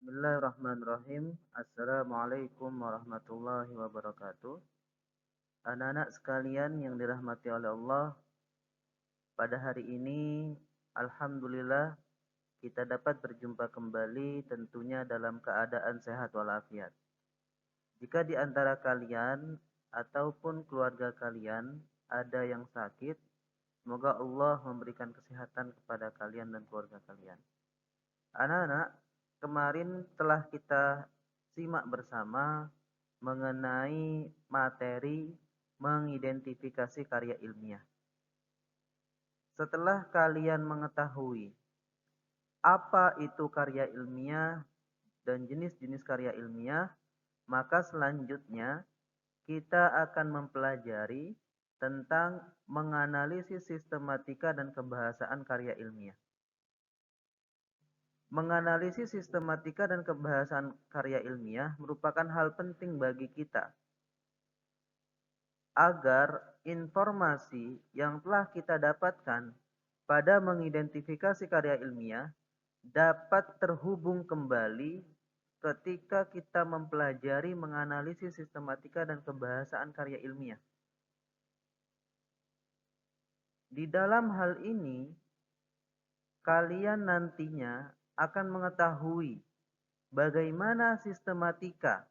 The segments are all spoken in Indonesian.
Bismillahirrahmanirrahim. Assalamualaikum warahmatullahi wabarakatuh. Anak-anak sekalian yang dirahmati oleh Allah, pada hari ini alhamdulillah kita dapat berjumpa kembali tentunya dalam keadaan sehat walafiat. Jika di antara kalian ataupun keluarga kalian ada yang sakit, semoga Allah memberikan kesehatan kepada kalian dan keluarga kalian. Anak-anak, kemarin telah kita simak bersama mengenai materi mengidentifikasi karya ilmiah. Setelah kalian mengetahui apa itu karya ilmiah dan jenis-jenis karya ilmiah, maka selanjutnya kita akan mempelajari tentang menganalisis sistematika dan kebahasaan karya ilmiah. Menganalisis sistematika dan kebahasaan karya ilmiah merupakan hal penting bagi kita agar informasi yang telah kita dapatkan pada mengidentifikasi karya ilmiah dapat terhubung kembali ketika kita mempelajari menganalisis sistematika dan kebahasaan karya ilmiah. Di dalam hal ini, kalian nantinya akan mengetahui bagaimana sistematika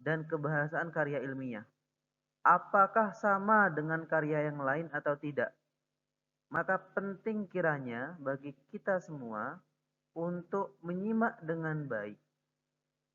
dan kebahasaan karya ilmiah. Apakah sama dengan karya yang lain atau tidak? Maka penting kiranya bagi kita semua untuk menyimak dengan baik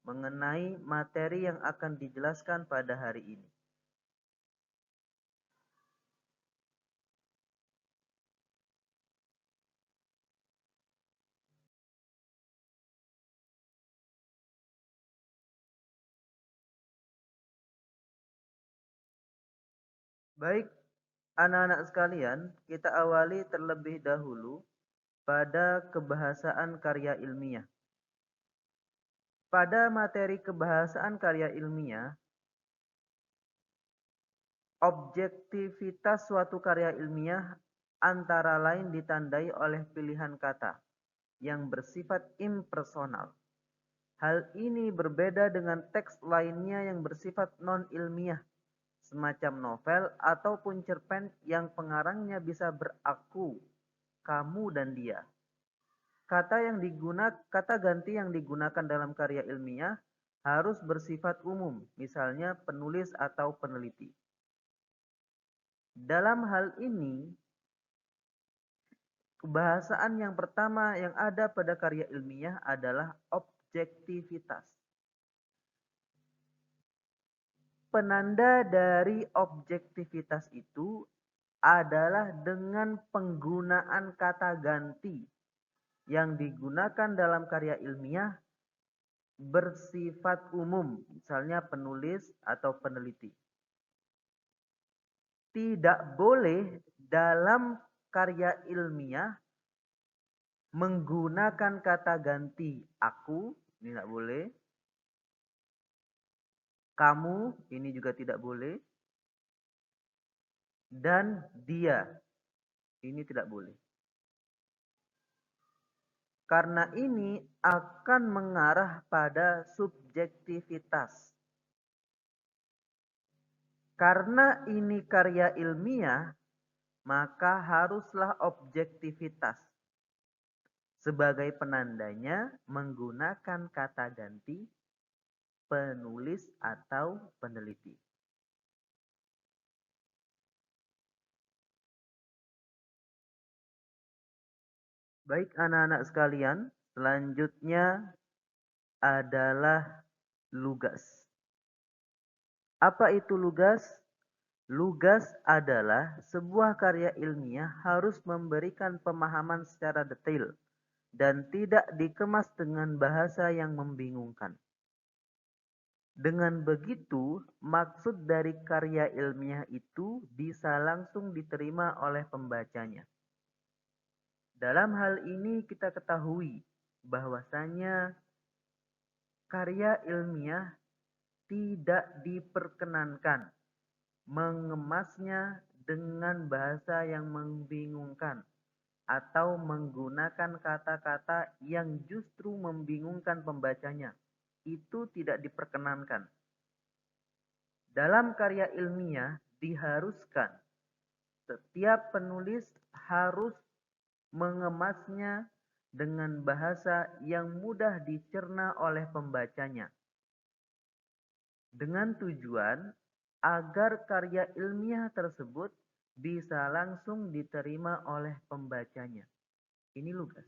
mengenai materi yang akan dijelaskan pada hari ini. Baik, anak-anak sekalian, kita awali terlebih dahulu pada kebahasaan karya ilmiah. Pada materi kebahasaan karya ilmiah, objektivitas suatu karya ilmiah antara lain ditandai oleh pilihan kata yang bersifat impersonal. Hal ini berbeda dengan teks lainnya yang bersifat non-ilmiah, semacam novel ataupun cerpen yang pengarangnya bisa beraku, kamu dan dia. Kata ganti yang digunakan dalam karya ilmiah harus bersifat umum, misalnya penulis atau peneliti. Dalam hal ini, kebahasaan yang pertama yang ada pada karya ilmiah adalah objektivitas. Penanda dari objektivitas itu adalah dengan penggunaan kata ganti yang digunakan dalam karya ilmiah bersifat umum, misalnya penulis atau peneliti. Tidak boleh dalam karya ilmiah menggunakan kata ganti aku, ini tidak boleh. Kamu, ini juga tidak boleh. Dan dia, ini tidak boleh. Karena ini akan mengarah pada subjektivitas. Karena ini karya ilmiah, maka haruslah objektivitas. Sebagai penandanya menggunakan kata ganti penulis atau peneliti. Baik anak-anak sekalian, selanjutnya adalah lugas. Apa itu lugas? Lugas adalah sebuah karya ilmiah harus memberikan pemahaman secara detail dan tidak dikemas dengan bahasa yang membingungkan. Dengan begitu, maksud dari karya ilmiah itu bisa langsung diterima oleh pembacanya. Dalam hal ini kita ketahui bahwasanya karya ilmiah tidak diperkenankan mengemasnya dengan bahasa yang membingungkan atau menggunakan kata-kata yang justru membingungkan pembacanya. Itu tidak diperkenankan. Dalam karya ilmiah diharuskan setiap penulis harus mengemasnya dengan bahasa yang mudah dicerna oleh pembacanya, dengan tujuan agar karya ilmiah tersebut bisa langsung diterima oleh pembacanya. Ini lugas.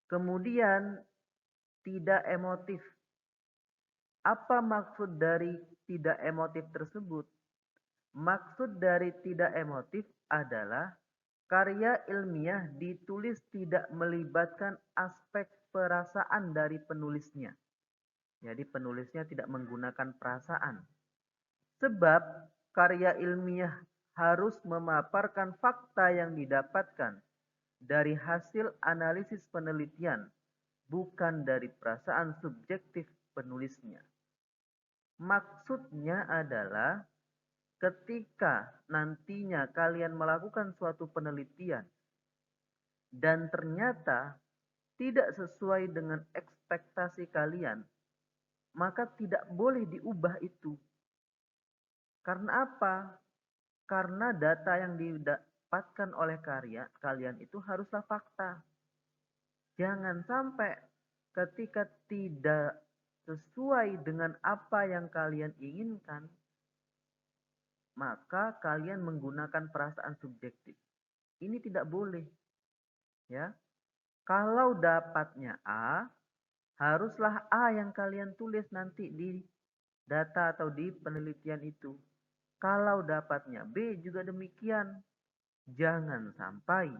Kemudian tidak emotif. Apa maksud dari tidak emotif tersebut? Maksud dari tidak emotif adalah karya ilmiah ditulis tidak melibatkan aspek perasaan dari penulisnya. Jadi penulisnya tidak menggunakan perasaan. Sebab karya ilmiah harus memaparkan fakta yang didapatkan dari hasil analisis penelitian, bukan dari perasaan subjektif penulisnya. Maksudnya adalah ketika nantinya kalian melakukan suatu penelitian dan ternyata tidak sesuai dengan ekspektasi kalian, maka tidak boleh diubah itu. Karena apa? Karena data yang didapatkan oleh kalian itu haruslah fakta. Jangan sampai ketika tidak sesuai dengan apa yang kalian inginkan, maka kalian menggunakan perasaan subjektif. Ini tidak boleh, ya. Kalau dapatnya A, haruslah A yang kalian tulis nanti di data atau di penelitian itu. Kalau dapatnya B juga demikian. Jangan sampai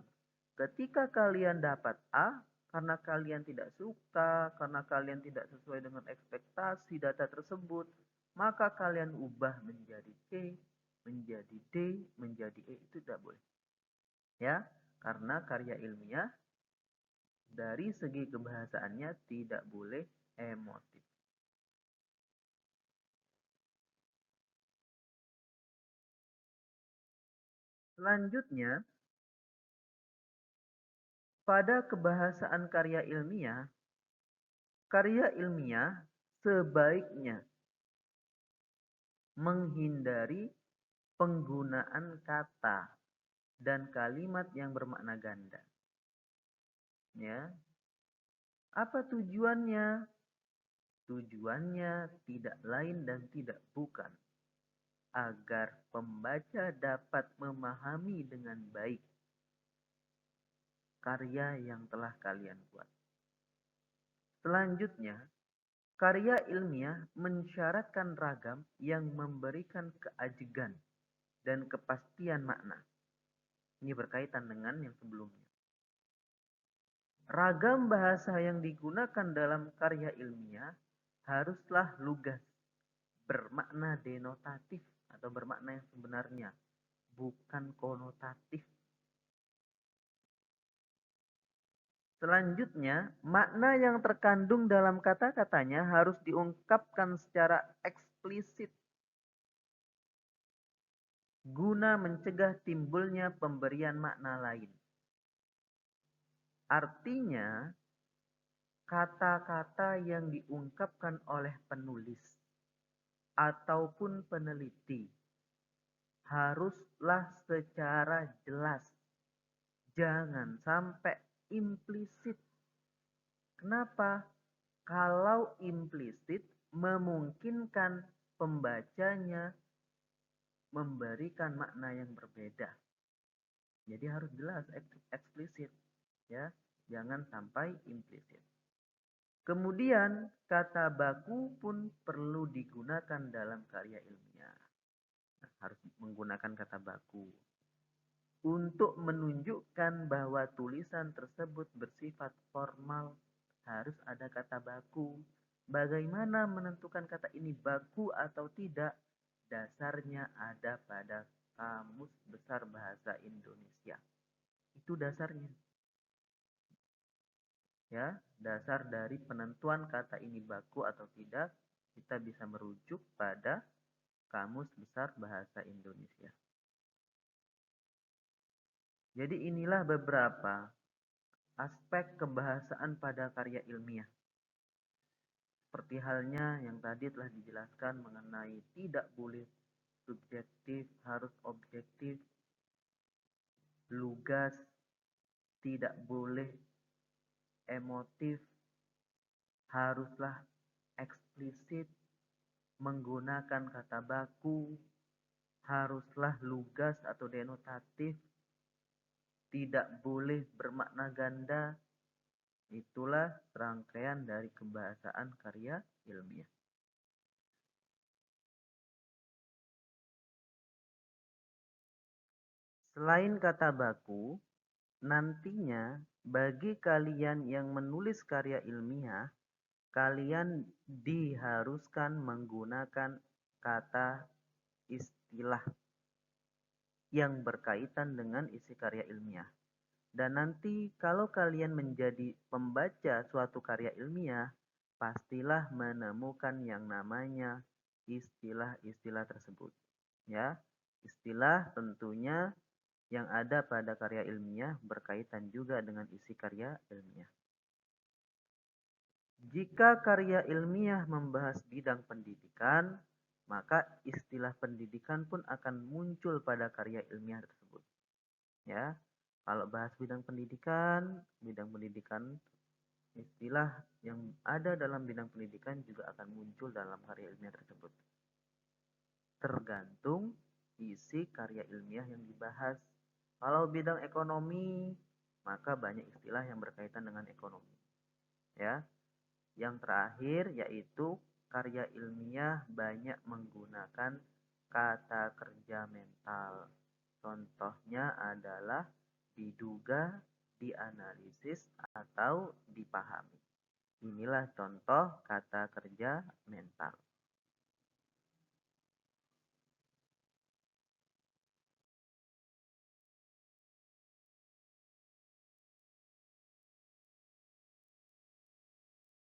ketika kalian dapat A, karena kalian tidak suka, karena kalian tidak sesuai dengan ekspektasi data tersebut, maka kalian ubah menjadi C, menjadi D, menjadi E. Itu tidak boleh. Ya, karena karya ilmiah dari segi kebahasaannya tidak boleh emotif. Selanjutnya, pada kebahasaan karya ilmiah sebaiknya menghindari penggunaan kata dan kalimat yang bermakna ganda. Ya. Apa tujuannya? Tujuannya tidak lain dan tidak bukan agar pembaca dapat memahami dengan baik karya yang telah kalian buat. Selanjutnya, karya ilmiah mensyaratkan ragam yang memberikan keajegan dan kepastian makna. Ini berkaitan dengan yang sebelumnya. Ragam bahasa yang digunakan dalam karya ilmiah haruslah lugas, bermakna denotatif atau bermakna yang sebenarnya, bukan konotatif. Selanjutnya, makna yang terkandung dalam kata-katanya harus diungkapkan secara eksplisit guna mencegah timbulnya pemberian makna lain. Artinya, kata-kata yang diungkapkan oleh penulis ataupun peneliti haruslah secara jelas. Jangan sampai implisit. Kenapa? Kalau implisit memungkinkan pembacanya memberikan makna yang berbeda. Jadi harus jelas, eksplisit, ya. Jangan sampai implisit. Kemudian kata baku pun perlu digunakan dalam karya ilmiah. Nah, harus menggunakan kata baku untuk menunjukkan bahwa tulisan tersebut bersifat formal. Harus ada kata baku. Bagaimana menentukan kata ini baku atau tidak? Dasarnya ada pada Kamus Besar Bahasa Indonesia. Itu dasarnya. Ya, dasar dari penentuan kata ini baku atau tidak, kita bisa merujuk pada Kamus Besar Bahasa Indonesia. Jadi inilah beberapa aspek kebahasaan pada karya ilmiah. Seperti halnya yang tadi telah dijelaskan mengenai tidak boleh subjektif, harus objektif, lugas, tidak boleh emotif, haruslah eksplisit, menggunakan kata baku, haruslah lugas atau denotatif, tidak boleh bermakna ganda. Itulah serangkaian dari kebahasaan karya ilmiah. Selain kata baku, nantinya bagi kalian yang menulis karya ilmiah, kalian diharuskan menggunakan kata istilah yang berkaitan dengan isi karya ilmiah. Dan nanti kalau kalian menjadi pembaca suatu karya ilmiah, pastilah menemukan yang namanya istilah-istilah tersebut. Ya, istilah tentunya yang ada pada karya ilmiah berkaitan juga dengan isi karya ilmiah. Jika karya ilmiah membahas bidang pendidikan, maka istilah pendidikan pun akan muncul pada karya ilmiah tersebut. Ya, kalau bahas bidang pendidikan, istilah yang ada dalam bidang pendidikan juga akan muncul dalam karya ilmiah tersebut. Tergantung isi karya ilmiah yang dibahas. Kalau bidang ekonomi, maka banyak istilah yang berkaitan dengan ekonomi. Ya, yang terakhir yaitu karya ilmiah banyak menggunakan kata kerja mental. Contohnya adalah diduga, dianalisis, atau dipahami. Inilah contoh kata kerja mental.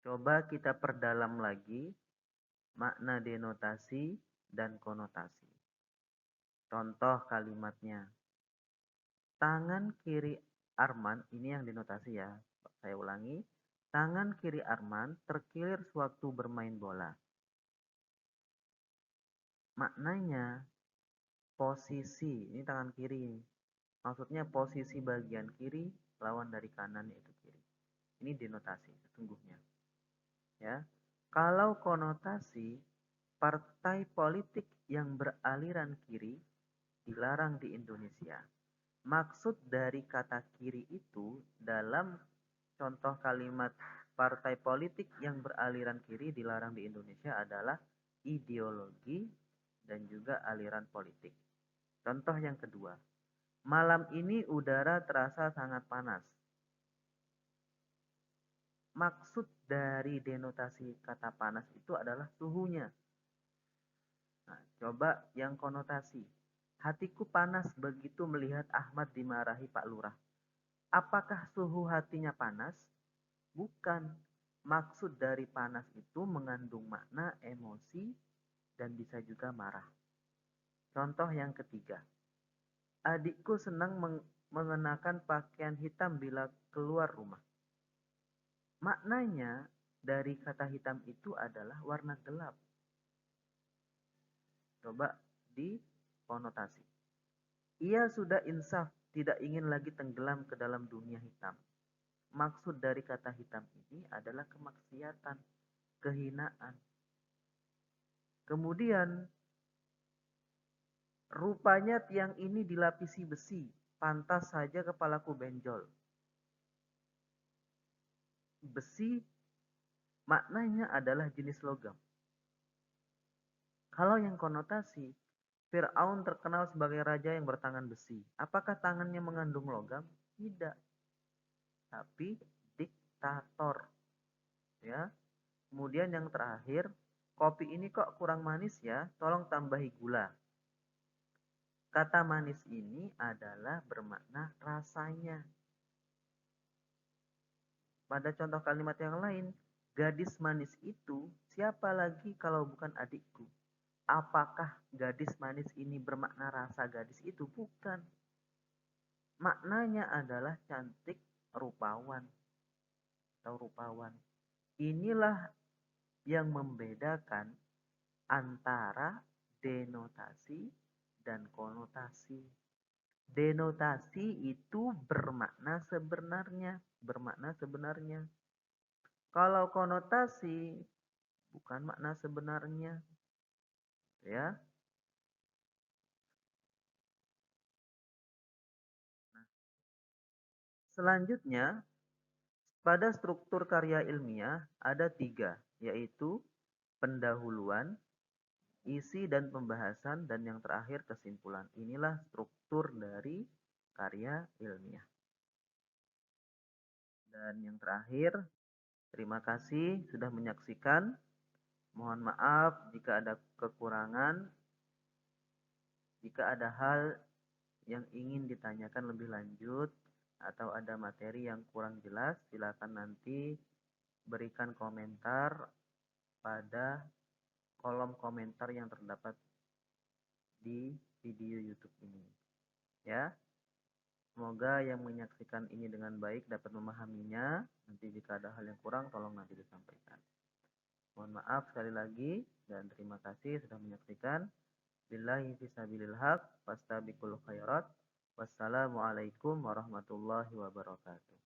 Coba kita perdalam lagi makna denotasi dan konotasi. Contoh kalimatnya. Tangan kiri Arman, ini yang denotasi ya. Saya ulangi. Tangan kiri Arman terkilir sewaktu bermain bola. Maknanya posisi, ini tangan kiri. Maksudnya posisi bagian kiri lawan dari kanan yaitu kiri. Ini denotasi sesungguhnya. Ya. Kalau konotasi, partai politik yang beraliran kiri dilarang di Indonesia. Maksud dari kata kiri itu dalam contoh kalimat partai politik yang beraliran kiri dilarang di Indonesia adalah ideologi dan juga aliran politik. Contoh yang kedua, malam ini udara terasa sangat panas. Maksud dari denotasi kata panas itu adalah suhunya. Nah, coba yang konotasi. Hatiku panas begitu melihat Ahmad dimarahi Pak Lurah. Apakah suhu hatinya panas? Bukan. Maksud dari panas itu mengandung makna emosi dan bisa juga marah. Contoh yang ketiga. Adikku senang mengenakan pakaian hitam bila keluar rumah. Maknanya dari kata hitam itu adalah warna gelap. Coba dikonotasi. Ia sudah insaf, tidak ingin lagi tenggelam ke dalam dunia hitam. Maksud dari kata hitam ini adalah kemaksiatan, kehinaan. Kemudian, rupanya tiang ini dilapisi besi, pantas saja kepalaku benjol. Besi maknanya adalah jenis logam. Kalau yang konotasi, Fir'aun terkenal sebagai raja yang bertangan besi. Apakah tangannya mengandung logam? Tidak. Tapi diktator. Ya. Kemudian yang terakhir, kopi ini kok kurang manis ya, tolong tambahi gula. Kata manis ini adalah bermakna rasanya. Pada contoh kalimat yang lain, gadis manis itu siapa lagi kalau bukan adikku? Apakah gadis manis ini bermakna rasa gadis itu? Bukan. maknanya adalah cantik, rupawan atau rupawan. Inilah yang membedakan antara denotasi dan konotasi. Denotasi itu bermakna sebenarnya. Kalau konotasi bukan makna sebenarnya, ya. Selanjutnya, pada struktur karya ilmiah ada tiga, yaitu pendahuluan, isi dan pembahasan, dan yang terakhir kesimpulan. Inilah struktur dari karya ilmiah. Dan yang terakhir, terima kasih sudah menyaksikan. Mohon maaf jika ada kekurangan, jika ada hal yang ingin ditanyakan lebih lanjut atau ada materi yang kurang jelas, silakan nanti berikan komentar pada kolom komentar yang terdapat di video YouTube ini. Ya, semoga yang menyaksikan ini dengan baik dapat memahaminya. Nanti jika ada hal yang kurang, tolong nanti disampaikan. Mohon maaf sekali lagi dan terima kasih sudah menyaksikan. Billahi fisabilil haq, fastabiqul khairat. Wassalamualaikum warahmatullahi wabarakatuh.